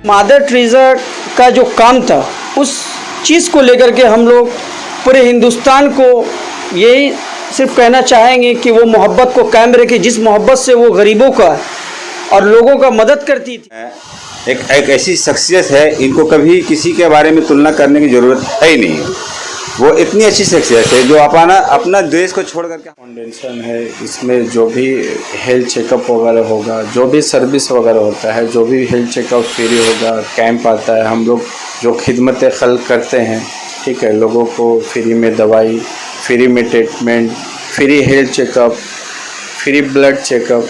Mother Teresa का जो काम था उस चीज़ को लेकर के हम लोग पूरे हिंदुस्तान को यही सिर्फ कहना चाहेंगे कि वो मोहब्बत को कायम रखे, जिस मोहब्बत से वो गरीबों का और लोगों का मदद करती थी। एक ऐसी शख्सियत है, इनको कभी किसी के बारे में तुलना करने की ज़रूरत है ही नहीं। वो इतनी अच्छी शख्सियत है जो अपना देश को छोड़ करके फाउंडेशन है। इसमें जो भी हेल्थ चेकअप वगैरह होगा, जो भी सर्विस वगैरह होता है, जो भी हेल्थ चेकअप फ्री होगा, कैंप आता है, हम लोग जो खिदमत खल्क करते हैं, ठीक है, लोगों को फ्री में दवाई, फ्री में treatment, free health checkup, free blood checkup,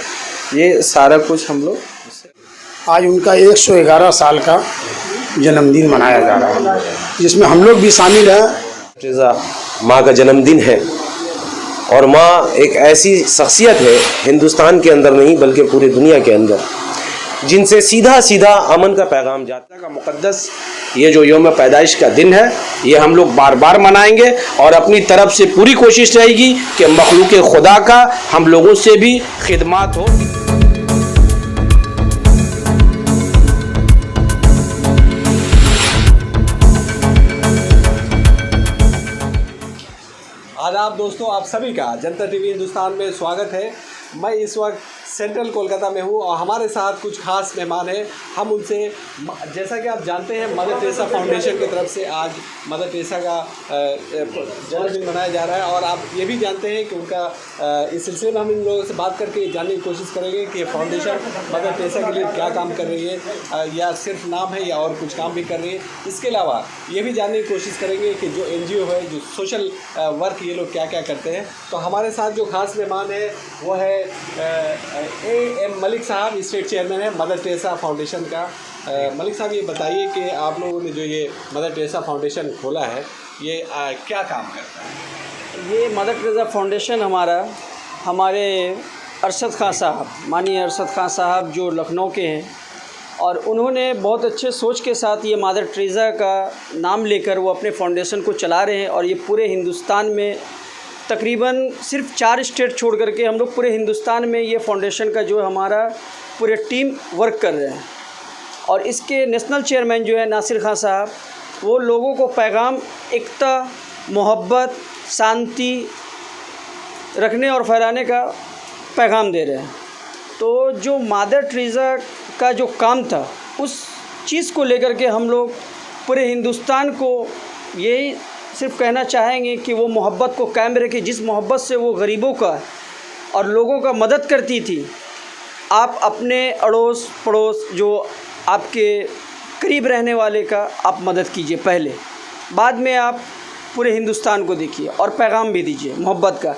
ये सारा कुछ हम लोग। आज उनका 111 साल का जन्मदिन मनाया जा रहा है, जिसमें हम लोग भी शामिल हैं। टेरेसा माँ का जन्मदिन है और माँ एक ऐसी शख्सियत है हिंदुस्तान के अंदर नहीं बल्कि पूरी दुनिया के अंदर, जिनसे सीधा सीधा अमन का पैगाम जाता है। का मुक़द्दस ये जो यौम पैदाइश का दिन है, ये हम लोग बार बार मनाएंगे और अपनी तरफ से पूरी कोशिश रहेगी कि मखलूक खुदा का हम लोगों से भी खिदमत हो। आदाब दोस्तों, आप सभी का जनता टीवी हिंदुस्तान में स्वागत है। मैं इस वक्त सेंट्रल कोलकाता में हूँ और हमारे साथ कुछ खास मेहमान हैं। हम उनसे, जैसा कि आप जानते हैं, मदर टेरेसा फाउंडेशन की तरफ से आज मदर टेरेसा का जन्मदिन मनाया जा रहा है और आप ये भी जानते हैं कि उनका इस सिलसिले में हम इन लोगों से बात करके जानने की कोशिश करेंगे कि फाउंडेशन मदर टेरेसा के लिए क्या काम कर रही है, या सिर्फ नाम है या और कुछ काम भी कर रही है। इसके अलावा ये भी जानने की कोशिश करेंगे कि जो NGO है, जो सोशल वर्क, ये लोग क्या क्या करते हैं। तो हमारे साथ जो खास मेहमान है वो है AM मलिक साहब, स्टेट चेयरमैन है मदर टेरेसा फाउंडेशन का। मलिक साहब, ये बताइए कि आप लोगों ने जो ये मदर टेरेसा फाउंडेशन खोला है, ये क्या काम करता है? ये मदर टेरेसा फाउंडेशन हमारे अरशद खान साहब, माननीय अरशद खान साहब जो लखनऊ के हैं, और उन्होंने बहुत अच्छे सोच के साथ ये मदर टेरेसा का नाम लेकर वो अपने फाउंडेशन को चला रहे हैं। और ये पूरे हिंदुस्तान में तकरीबन सिर्फ 4 स्टेट छोड़ करके हम लोग पूरे हिंदुस्तान में ये फाउंडेशन का जो हमारा पूरे टीम वर्क कर रहे हैं। और इसके नेशनल चेयरमैन जो है नासिर खान साहब, वो लोगों को पैगाम एकता, मोहब्बत, शांति रखने और फैलाने का पैगाम दे रहे हैं। तो जो मदर टेरेसा का जो काम था उस चीज़ को लेकर के हम लोग पूरे हिंदुस्तान को यही सिर्फ कहना चाहेंगे कि वो मोहब्बत को कायम रखे, जिस मोहब्बत से वो गरीबों का और लोगों का मदद करती थी। आप अपने अड़ोस पड़ोस, जो आपके करीब रहने वाले का आप मदद कीजिए पहले, बाद में आप पूरे हिंदुस्तान को देखिए और पैगाम भी दीजिए मोहब्बत का।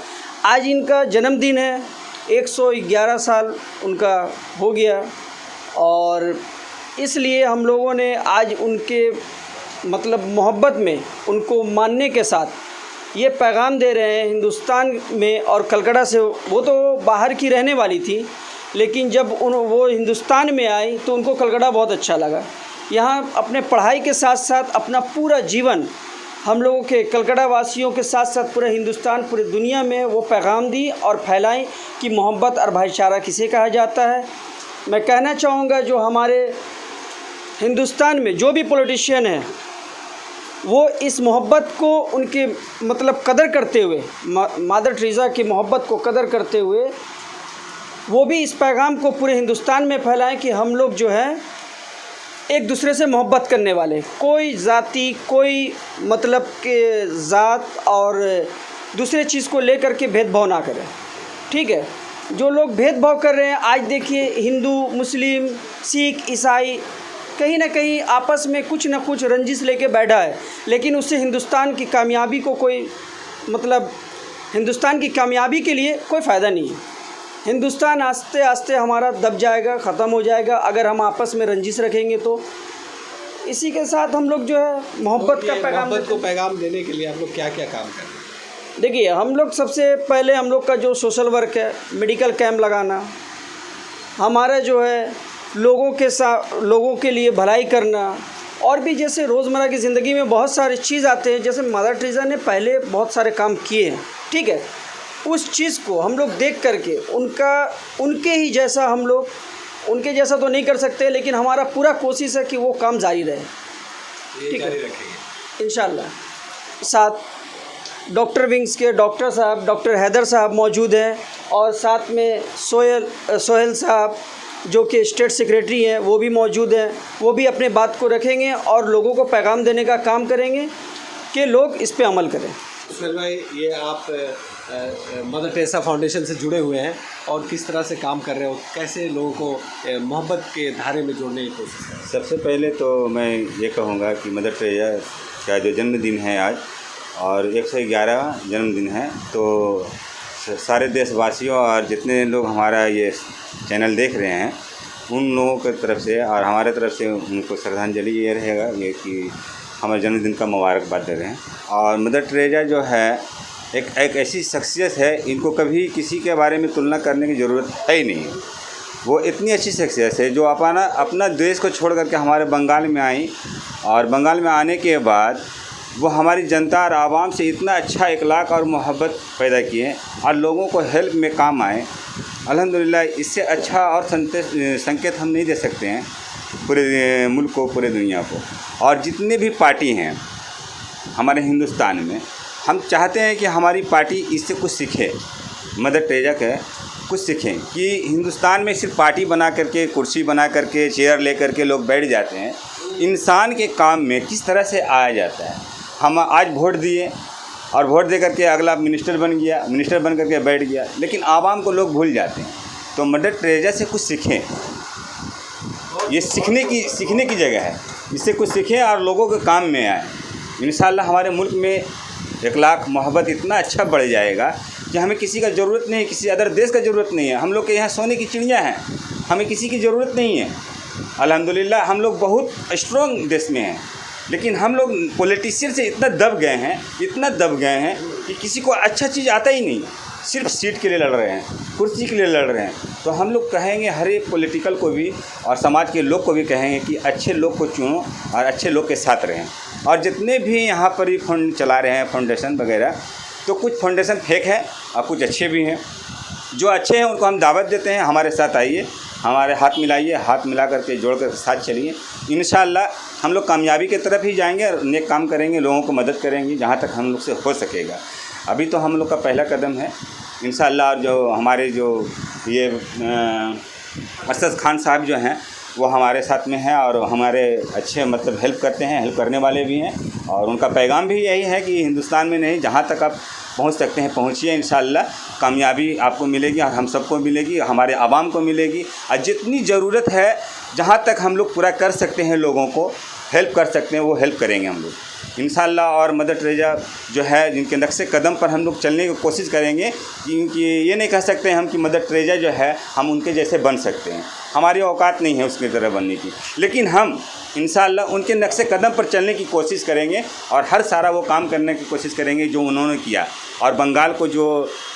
आज इनका जन्मदिन है, 111 साल उनका हो गया, और इसलिए हम लोगों ने आज उनके मतलब मोहब्बत में उनको मानने के साथ ये पैगाम दे रहे हैं हिंदुस्तान में। और कलकत्ता से, वो तो बाहर की रहने वाली थी, लेकिन जब वो हिंदुस्तान में आई तो उनको कलकत्ता बहुत अच्छा लगा। यहाँ अपने पढ़ाई के साथ साथ अपना पूरा जीवन हम लोगों के कलकत्ता वासियों के साथ साथ पूरे हिंदुस्तान, पूरी दुनिया में वो पैगाम दी और फैलाई कि मोहब्बत और भाईचारा किसे कहा जाता है। मैं कहना चाहूँगा, जो हमारे हिंदुस्तान में जो भी पॉलिटिशियन है, वो इस मोहब्बत को उनके मतलब कदर करते हुए, मदर टेरेसा की मोहब्बत को कदर करते हुए, वो भी इस पैगाम को पूरे हिंदुस्तान में फैलाएं कि हम लोग जो है एक दूसरे से मोहब्बत करने वाले, कोई जाति, कोई मतलब के ज़ात और दूसरे चीज़ को लेकर के भेदभाव ना करें। ठीक है, जो लोग भेदभाव कर रहे हैं, आज देखिए हिंदू, मुस्लिम, सिख, ईसाई कहीं ना कहीं आपस में कुछ ना कुछ रंजिश लेके बैठा है, लेकिन उससे हिंदुस्तान की कामयाबी को कोई मतलब हिंदुस्तान की कामयाबी के लिए कोई फ़ायदा नहीं है। हिंदुस्तान आस्ते आस्ते हमारा दब जाएगा, ख़त्म हो जाएगा अगर हम आपस में रंजिश रखेंगे। तो इसी के साथ हम लोग जो है मोहब्बत का पैगाम देने के लिए आप लोग क्या क्या काम कर रहे हैं? देखिए, हम लोग सबसे पहले हम लोग का जो सोशल वर्क है, मेडिकल कैंप लगाना, हमारा जो है लोगों के लिए भलाई करना, और भी जैसे रोज़मर्रा की ज़िंदगी में बहुत सारी चीज़ आते हैं। जैसे मदर टेरेसा ने पहले बहुत सारे काम किए हैं, ठीक है, उस चीज़ को हम लोग देख करके उनके ही जैसा हम लोग उनके जैसा तो नहीं कर सकते, लेकिन हमारा पूरा कोशिश है कि वो काम जारी रहे। ये जारी रखेंगे इंशाल्लाह। साथ डॉक्टर विंग्स के डॉक्टर साहब डॉक्टर हैदर साहब मौजूद हैं, और साथ में सोहेल साहब जो कि स्टेट सेक्रेटरी हैं वो भी मौजूद हैं। वो भी अपने बात को रखेंगे और लोगों को पैगाम देने का काम करेंगे कि लोग इस पे अमल करें। सुहेल भाई, ये आप मदर टेरेसा फाउंडेशन से जुड़े हुए हैं और किस तरह से काम कर रहे हो, कैसे लोगों को मोहब्बत के धारे में जोड़ने की कोशिश कर रहे सबसे पहले तो मैं ये कहूँगा कि मदर टेरेसा का जो जन्मदिन है आज, और 111वां जन्मदिन है, तो सारे देशवासियों और जितने लोग हमारा ये चैनल देख रहे हैं उन लोगों की तरफ से और हमारे तरफ से उनको श्रद्धांजलि ये रहेगा ये कि हमारे जन्मदिन का मुबारकबाद दे रहे हैं। और मदर टेरेसा जो है एक ऐसी शख्सियत है, इनको कभी किसी के बारे में तुलना करने की ज़रूरत है ही नहीं। वो इतनी अच्छी शख्सियत है जो अपना देश को छोड़ करके हमारे बंगाल में आई, और बंगाल में आने के बाद वो हमारी जनता और आवाम से इतना अच्छा इखलाक और मोहब्बत पैदा किए और लोगों को हेल्प में काम आए। अल्हम्दुलिल्लाह, इससे अच्छा और संकेत हम नहीं दे सकते हैं पूरे मुल्क को, पूरे दुनिया को। और जितने भी पार्टी हैं हमारे हिंदुस्तान में, हम चाहते हैं कि हमारी पार्टी इससे कुछ सीखे, मदर टेरेसा के कुछ सीखें कि हिंदुस्तान में सिर्फ पार्टी बना करके, कुर्सी बना करके, चेयर ले करके लोग बैठ जाते हैं। इंसान के काम में किस तरह से आया जाता है। हम आज वोट दिए और वोट दे करके अगला मिनिस्टर बन गया, मिनिस्टर बन करके बैठ गया, लेकिन आवाम को लोग भूल जाते हैं। तो मदर टेरेसा से कुछ सीखें, ये सीखने की जगह है, इससे कुछ सीखें और लोगों के काम में आए। इंशाअल्लाह हमारे मुल्क में इखलाक मोहब्बत इतना अच्छा बढ़ जाएगा कि हमें किसी का ज़रूरत नहीं है, किसी अदर देश का ज़रूरत नहीं है। हम लोग के यहाँ सोने की चिड़िया हैं, हमें किसी की ज़रूरत नहीं है। अल्हम्दुलिल्लाह हम लोग बहुत स्ट्रॉन्ग देश में हैं, लेकिन हम लोग पॉलिटिशियन से इतना दब गए हैं कि किसी को अच्छा चीज़ आता ही नहीं, सिर्फ सीट के लिए लड़ रहे हैं, कुर्सी के लिए लड़ रहे हैं। तो हम लोग कहेंगे हर एक पॉलिटिकल को भी और समाज के लोग को भी कहेंगे कि अच्छे लोग को चुनो और अच्छे लोग के साथ रहें। और जितने भी यहाँ पर ही फंड चला रहे हैं, फाउंडेशन वगैरह, तो कुछ फाउंडेशन फेक है और कुछ अच्छे भी हैं। जो अच्छे हैं उनको हम दावत देते हैं, हमारे साथ आइए, हमारे हाथ मिलाइए, हाथ मिला करके जोड़ कर साथ चलिए। इंशाअल्लाह हम लोग कामयाबी की तरफ ही जाएंगे और नेक काम करेंगे, लोगों को मदद करेंगे जहाँ तक हम लोग से हो सकेगा। अभी तो हम लोग का पहला कदम है इंशाअल्लाह। और जो हमारे जो ये अरशद खान साहब जो हैं वो हमारे साथ में हैं और हमारे अच्छे मतलब हेल्प करते हैं, हेल्प करने वाले भी हैं। और उनका पैगाम भी यही है कि हिंदुस्तान में नहीं, जहाँ तक आप पहुँच सकते हैं पहुँचिए। इंशाअल्लाह कामयाबी आपको मिलेगी और हम सबको मिलेगी, हमारे आवाम को मिलेगी। और जितनी ज़रूरत है, जहाँ तक हम लोग पूरा कर सकते हैं, लोगों को हेल्प कर सकते हैं, वो हेल्प करेंगे हम लोग इंशाअल्लाह। और मदर टेरेसा जो है जिनके नक्शे कदम पर हम लोग चलने की कोशिश करेंगे, क्योंकि ये नहीं कह सकते हम कि मदर टेरेसा जो है हम उनके जैसे बन सकते हैं, हमारी औकात नहीं है उसकी तरह बनने की। लेकिन हम इंशाअल्लाह उनके नक्शे कदम पर चलने की कोशिश करेंगे और हर सारा वो काम करने की कोशिश करेंगे जो उन्होंने किया। और बंगाल को जो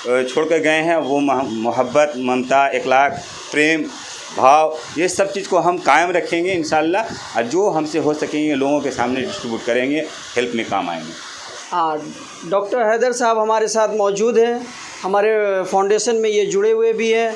छोड़ कर गए हैं वो मोहब्बत, ममता, इखलाक, प्रेम भाव, ये सब चीज़ को हम कायम रखेंगे इंशाअल्लाह। और जो हमसे हो सकेंगे लोगों के सामने डिस्ट्रीब्यूट करेंगे, हेल्प में काम आएंगे। हाँ, डॉक्टर हैदर साहब हमारे साथ मौजूद हैं, हमारे फाउंडेशन में ये जुड़े हुए भी हैं,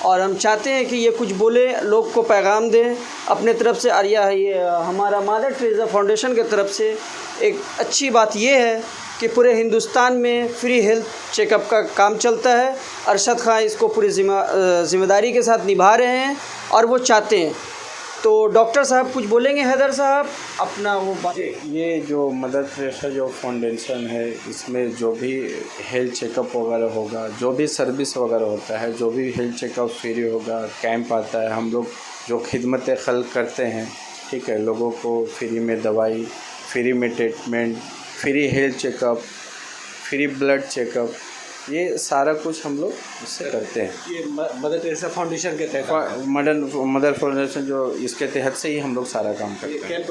और हम चाहते हैं कि ये कुछ बोले, लोग को पैगाम दें अपने तरफ से। और ये हमारा मदर टेरेसा फाउंडेशन की तरफ से एक अच्छी बात ये है कि पूरे हिंदुस्तान में फ्री हेल्थ चेकअप का काम चलता है। अरशद खान इसको पूरी ज़िम्मेदारी के साथ निभा रहे हैं और वो चाहते हैं। तो डॉक्टर साहब कुछ बोलेंगे, हैदर साहब अपना वो बात। ये जो मदर टेरेसा जो फाउंडेशन है, इसमें जो भी हेल्थ चेकअप वगैरह होगा, जो भी सर्विस वगैरह होता है, जो भी हेल्थ चेकअप फ्री होगा, कैंप आता है, हम लोग जो खिदमत खल्क करते हैं, ठीक है, लोगों को फ्री में दवाई, फ्री में treatment, free health checkup, free blood checkup, ये सारा कुछ हम लोग इससे करते हैं। ये मदर टेरेसा फाउंडेशन के तहत मदर फाउंडेशन जो इसके तहत से ही हम लोग सारा काम करते हैं।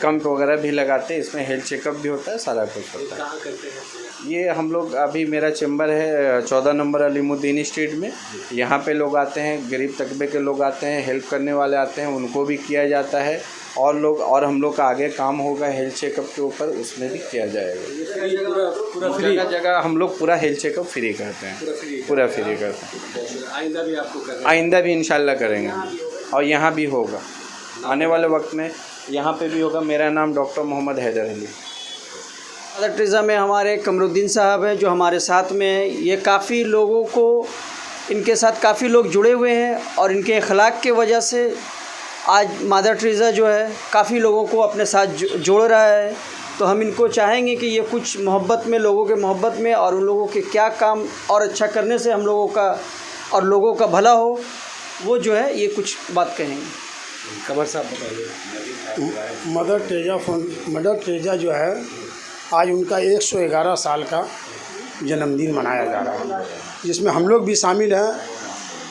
कैंप वगैरह भी लगाते हैं, इसमें हेल्थ चेकअप भी होता है, सारा कुछ होता है। कहाँ करते हैं ये हम लोग, अभी मेरा चैम्बर है 14 नंबर अलीमुद्दीन स्ट्रीट में। यहाँ पे लोग आते हैं, गरीब तबके के लोग आते हैं, हेल्प करने वाले आते हैं, उनको भी किया जाता है। और हम लोग का आगे काम होगा हेल्थ चेकअप के ऊपर, उसमें भी किया जाएगा। पूरा फ्री जगह हम लोग पूरा हेल्थ चेकअप फ्री करते हैं, पूरा फ्री करते हैं। आइंदा भी आपको करना है? आइंदा भी इंशाल्लाह करेंगे। और यहाँ भी होगा, आने वाले वक्त में यहाँ पे भी होगा। मेरा नाम doctor Mohammed Haider Ali. Mother Teresa में हमारे कमरुद्दीन साहब हैं जो हमारे साथ में हैं। ये काफ़ी लोगों को, इनके साथ काफ़ी लोग जुड़े हुए हैं और इनके अखलाक के वजह से आज मदर टेरेसा जो है काफ़ी लोगों को अपने साथ जोड़ रहा है। तो हम इनको चाहेंगे कि ये कुछ मोहब्बत में, लोगों के मोहब्बत में और उन लोगों के क्या काम और अच्छा करने से हम लोगों का और लोगों का भला हो, वो जो है ये कुछ बात कहेंगे। कमर साहब बताइए। मदर टेरेसा जो है आज उनका 111 साल का जन्मदिन मनाया जा रहा है, जिसमें हम लोग भी शामिल हैं।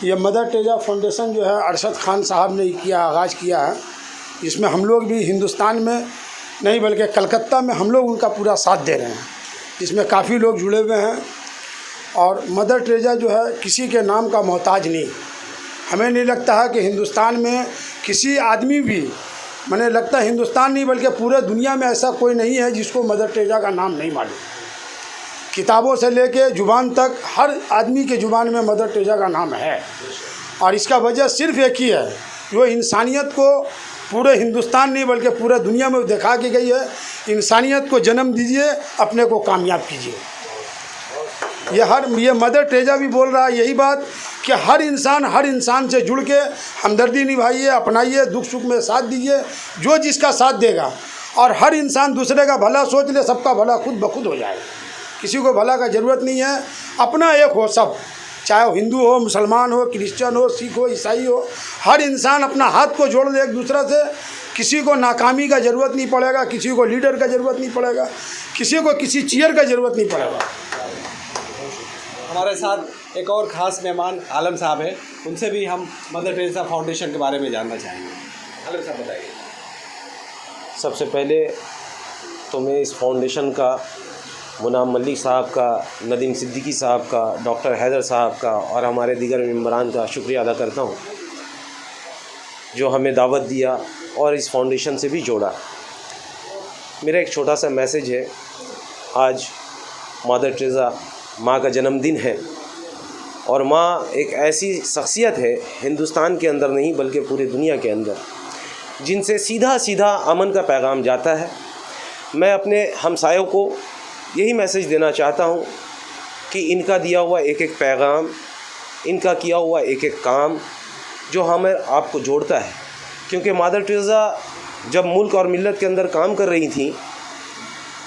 ये मदर टेरेसा फाउंडेशन जो है अरशद खान साहब ने आगाज़ किया है, जिसमें हम लोग भी हिंदुस्तान में नहीं बल्कि कलकत्ता में हम लोग उनका पूरा साथ दे रहे हैं, जिसमें काफ़ी लोग जुड़े हुए हैं। और मदर टेरेसा जो है किसी के नाम का मोहताज नहीं। हमें नहीं लगता है कि हिंदुस्तान में किसी आदमी भी, मैंने लगता है हिंदुस्तान नहीं बल्कि पूरे दुनिया में ऐसा कोई नहीं है जिसको मदर टेरेसा का नाम नहीं मालूम। किताबों से लेके ज़ुबान तक हर आदमी के ज़ुबान में मदर टेरेसा का नाम है। और इसका वजह सिर्फ़ एक ही है, जो इंसानियत को पूरे हिंदुस्तान नहीं बल्कि पूरे दुनिया में दिखा के गई है। इंसानियत को जन्म दीजिए, अपने को कामयाब कीजिए। ये मदर टेरेसा भी बोल रहा है यही बात कि हर इंसान से जुड़ के हमदर्दी निभाइए, अपनाइए, दुख सुख में साथ दीजिए, जो जिसका साथ देगा। और हर इंसान दूसरे का भला सोच ले, सबका भला खुद ब खुद हो जाए। किसी को भला का ज़रूरत नहीं है, अपना एक हो सब, चाहे वो हिंदू हो, मुसलमान हो, क्रिश्चियन हो, सिख हो, ईसाई हो। हर इंसान अपना हाथ को जोड़ ले एक दूसरे से। किसी को नाकामी का ज़रूरत नहीं पड़ेगा, किसी को लीडर का ज़रूरत नहीं पड़ेगा, किसी को किसी चेयर का ज़रूरत नहीं पड़ेगा। हमारे साथ एक और ख़ास मेहमान आलम साहब हैं, उनसे भी हम मदर टेरेसा फाउंडेशन के बारे में जानना चाहेंगे। आलम साहब बताइए। सबसे पहले तो मैं इस फाउंडेशन का मुनाम मलिक साहब का, नदीम सिद्दीकी साहब का, डॉक्टर हैदर साहब का और हमारे दीगर मेंबरान का शुक्रिया अदा करता हूँ, जो हमें दावत दिया और इस फाउंडेशन से भी जोड़ा। मेरा एक छोटा सा मैसेज है। आज मदर टेरेसा माँ का जन्मदिन है और माँ एक ऐसी शख्सियत है हिंदुस्तान के अंदर नहीं बल्कि पूरी दुनिया के अंदर, जिनसे सीधा सीधा अमन का पैगाम जाता है। मैं अपने हमसायों को यही मैसेज देना चाहता हूँ कि इनका दिया हुआ एक एक पैगाम, इनका किया हुआ एक एक काम जो हमें आपको जोड़ता है। क्योंकि मदर टेरेसा जब मुल्क और मिल्लत के अंदर काम कर रही थी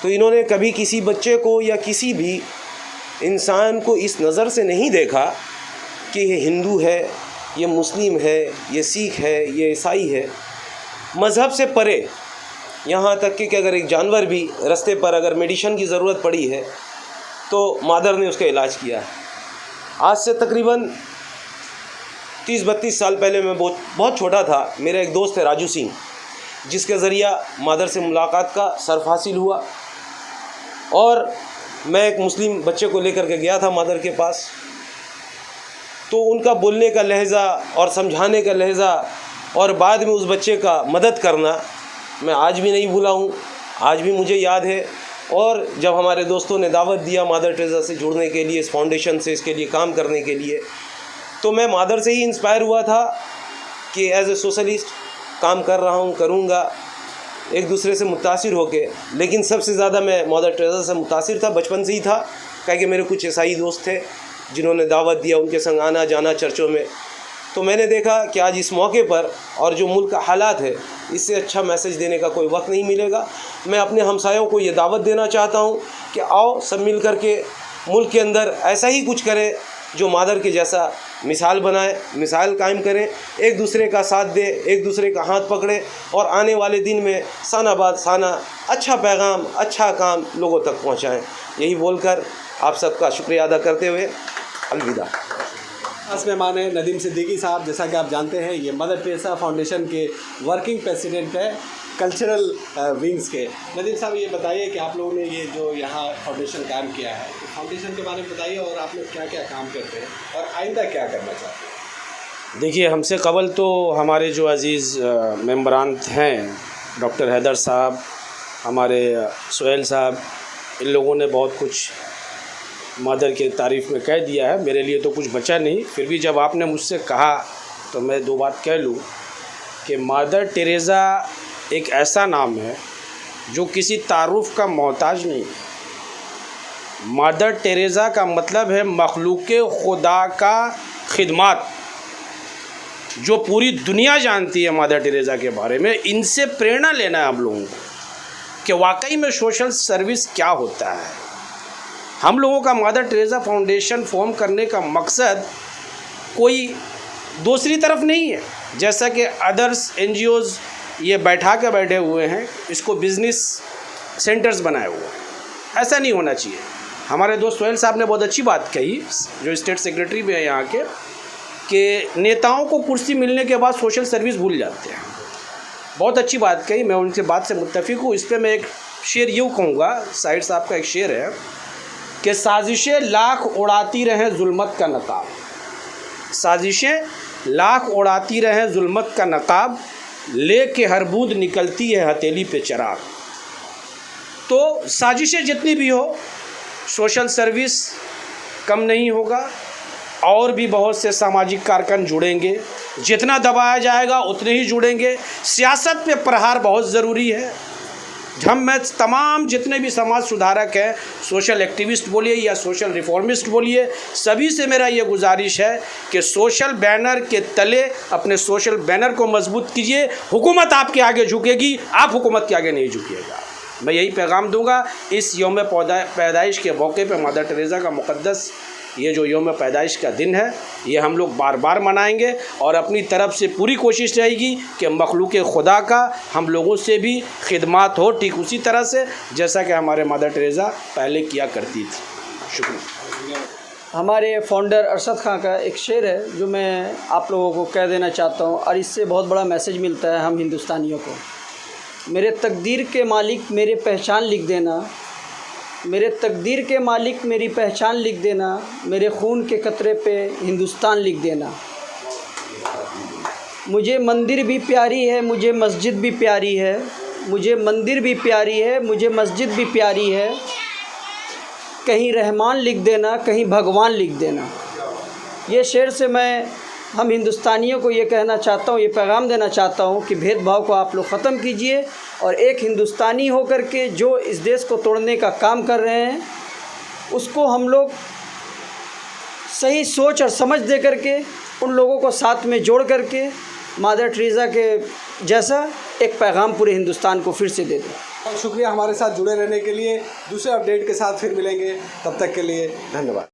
तो इन्होंने कभी किसी बच्चे को या किसी भी इंसान को इस नज़र से नहीं देखा कि ये हिंदू है, ये मुस्लिम है, ये सिख है, ये ईसाई है। मज़हब से परे, यहाँ तक कि अगर एक जानवर भी रास्ते पर अगर मेडिसिन की ज़रूरत पड़ी है तो मादर ने उसका इलाज किया है। आज से तकरीबन 30-32 साल पहले मैं बहुत छोटा था। मेरा एक दोस्त है राजू सिंह, जिसके ज़रिया मादर से मुलाकात का सर्फ हासिल हुआ और मैं एक मुस्लिम बच्चे को लेकर के गया था मादर के पास। तो उनका बोलने का लहज़ा और समझाने का लहज़ा और बाद में उस बच्चे का मदद करना मैं आज भी नहीं भूला हूँ, आज भी मुझे याद है। और जब हमारे दोस्तों ने दावत दिया मदर टेरेसा से जुड़ने के लिए, इस फाउंडेशन से इसके लिए काम करने के लिए, तो मैं मादर से ही इंस्पायर हुआ था कि एज ए सोशलिस्ट काम कर रहा हूँ, करूँगा, एक दूसरे से मुतासिर होके। लेकिन सबसे ज़्यादा मैं मदर टेरेसा से मुतासिर था, बचपन से ही था, क्योंकि मेरे कुछ ईसाई दोस्त थे जिन्होंने दावत दिया, उनके संग आना जाना चर्चों में। तो मैंने देखा कि आज इस मौके पर और जो मुल्क का हालात है, इससे अच्छा मैसेज देने का कोई वक्त नहीं मिलेगा। मैं अपने हमसायों को ये दावत देना चाहता हूँ कि आओ सब मिल कर के मुल्क के अंदर ऐसा ही कुछ करें जो मादर के जैसा मिसाल बनाए, मिसाल कायम करें, एक दूसरे का साथ दे, एक दूसरे का हाथ पकड़े और आने वाले दिन में साना बाद साना अच्छा पैगाम, अच्छा काम लोगों तक पहुँचाएँ। यही बोलकर आप सबका शुक्रिया अदा करते हुए अलविदा। खास मेहमान हैं नदीम सिद्दीकी साहब। जैसा कि आप जानते हैं ये मदर टेरेसा फाउंडेशन के वर्किंग प्रेसिडेंट है कल्चरल विंग्स के। नदीम साहब ये बताइए कि आप लोगों ने ये जो यहाँ फाउंडेशन कायम किया है, फाउंडेशन के बारे में बताइए और आप लोग क्या क्या काम करते हैं और आइंदा क्या करना चाहते हैं। देखिए, हमसे कबल तो हमारे जो अज़ीज़ मेंबरान हैं, डॉक्टर हैदर साहब, हमारे सोहेल साहब, इन लोगों ने बहुत कुछ मदर के तारीफ़ में कह दिया है। मेरे लिए तो कुछ बचा नहीं, फिर भी जब आपने मुझसे कहा तो मैं दो बात कह लूँ कि मदर टेरेसा एक ऐसा नाम है जो किसी तारुफ का मोहताज नहीं है। मदर टेरेसा का मतलब है मखलूक़ खुदा का खिदमत, जो पूरी दुनिया जानती है मदर टेरेसा के बारे में। इनसे प्रेरणा लेना है हम लोगों को कि वाकई में सोशल सर्विस क्या होता है। हम लोगों का मदर टेरेसा फाउंडेशन फॉर्म करने का मकसद कोई दूसरी तरफ नहीं है, जैसा कि अदर्स एनजीओज़ ये बैठे हुए हैं, इसको बिज़नेस सेंटर्स बनाए हुए हैं। ऐसा नहीं होना चाहिए। हमारे दोस्त सोहेल साहब ने बहुत अच्छी बात कही, जो स्टेट सेक्रेटरी भी है यहाँ के, कि नेताओं को कुर्सी मिलने के बाद सोशल सर्विस भूल जाते हैं। बहुत अच्छी बात कही, मैं उनके बात से मुत्तफिक हूँ। इस पर मैं एक शेर यूँ कहूँगा, साइड साहब का एक शेर है कि साजिशें लाख उड़ाती रहें जुल्मत का नकाब, साजिशें लाख उड़ाती रहें जुल्मत का नकाब, लेके हर बूंद निकलती है हथेली पे चिराग। तो साजिशें जितनी भी हो, सोशल सर्विस कम नहीं होगा। और भी बहुत से सामाजिक कारकन जुड़ेंगे, जितना दबाया जाएगा उतने ही जुड़ेंगे। सियासत पे प्रहार बहुत ज़रूरी है। मैं तमाम जितने भी समाज सुधारक हैं, सोशल एक्टिविस्ट बोलिए या सोशल रिफॉर्मिस्ट बोलिए, सभी से मेरा ये गुजारिश है कि सोशल बैनर के तले अपने सोशल बैनर को मजबूत कीजिए। हुकूमत आपके आगे झुकेगी, आप हुकूमत के आगे नहीं झुकिएगा। मैं यही पैगाम दूंगा। इस यौम पैदाइश के मौके पर मदर टेरेसा का मुक़द्दस ये जो यौम पैदाइश का दिन है, ये हम लोग बार बार मनाएंगे और अपनी तरफ से पूरी कोशिश रहेगी कि मखलूक़ खुदा का हम लोगों से भी खिदमत हो, ठीक उसी तरह से जैसा कि हमारे मदर टेरेसा पहले किया करती थी। शुक्रिया। हमारे फाउंडर अरशद खां का एक शेर है जो मैं आप लोगों को कह देना चाहता हूँ, और इससे बहुत बड़ा मैसेज मिलता है हम हिंदुस्तानियों को। मेरे तकदीर के मालिक मेरी पहचान लिख देना, मेरे तकदीर के मालिक मेरी पहचान लिख देना, मेरे खून के कतरे पे हिंदुस्तान लिख देना। मुझे मंदिर भी प्यारी है, मुझे मस्जिद भी प्यारी है, मुझे मंदिर भी प्यारी है, मुझे मस्जिद भी प्यारी है। कहीं रहमान लिख देना, कहीं भगवान लिख देना। ये शेर से मैं हम हिंदुस्तानियों को ये कहना चाहता हूँ, ये पैगाम देना चाहता हूँ कि भेदभाव को आप लोग ख़त्म कीजिए और एक हिंदुस्तानी होकर के जो इस देश को तोड़ने का काम कर रहे हैं उसको हम लोग सही सोच और समझ दे करके उन लोगों को साथ में जोड़ करके मदर टेरेसा के जैसा एक पैगाम पूरे हिंदुस्तान को फिर से दे दें। शुक्रिया हमारे साथ जुड़े रहने के लिए। दूसरे अपडेट के साथ फिर मिलेंगे, तब तक के लिए धन्यवाद।